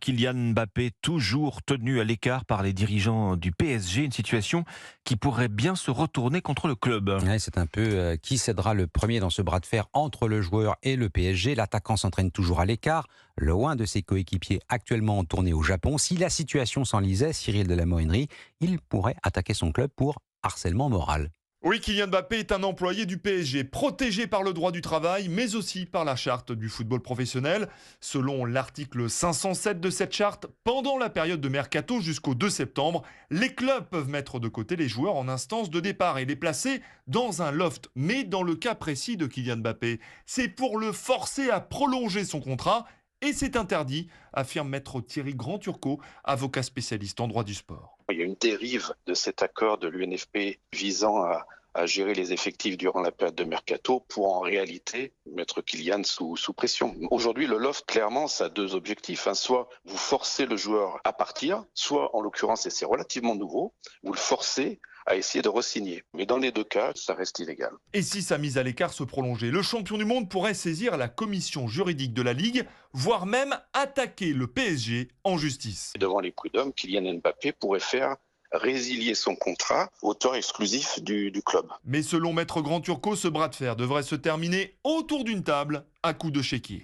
Kylian Mbappé toujours tenu à l'écart par les dirigeants du PSG, une situation qui pourrait bien se retourner contre le club. Ouais, c'est un peu qui cédera le premier dans ce bras de fer entre le joueur et le PSG. L'attaquant s'entraîne toujours à l'écart, loin de ses coéquipiers actuellement en tournée au Japon. Si la situation s'enlisait, Cyril Delamorainerie, il pourrait attaquer son club pour harcèlement moral. Oui, Kylian Mbappé est un employé du PSG, protégé par le droit du travail, mais aussi par la charte du football professionnel. Selon l'article 507 de cette charte, pendant la période de mercato jusqu'au 2 septembre, les clubs peuvent mettre de côté les joueurs en instance de départ et les placer dans un loft. Mais dans le cas précis de Kylian Mbappé, c'est pour le forcer à prolonger son contrat. Et c'est interdit, affirme maître Thierry Grand-Turcot, avocat spécialiste en droit du sport. Il y a une dérive de cet accord de l'UNFP visant à gérer les effectifs durant la période de mercato pour en réalité mettre Kylian sous pression. Aujourd'hui, le loft, clairement, ça a deux objectifs. Soit vous forcez le joueur à partir, soit, en l'occurrence, et c'est relativement nouveau, vous le forcez à essayer de re-signer. Mais dans les deux cas, ça reste illégal. Et si sa mise à l'écart se prolongeait, le champion du monde pourrait saisir la commission juridique de la Ligue, voire même attaquer le PSG en justice. Devant les prud'hommes, Kylian Mbappé pourrait faire résilier son contrat, auteur exclusif du club. Mais selon maître Grand-Turcot, ce bras de fer devrait se terminer autour d'une table à coups de chéquier.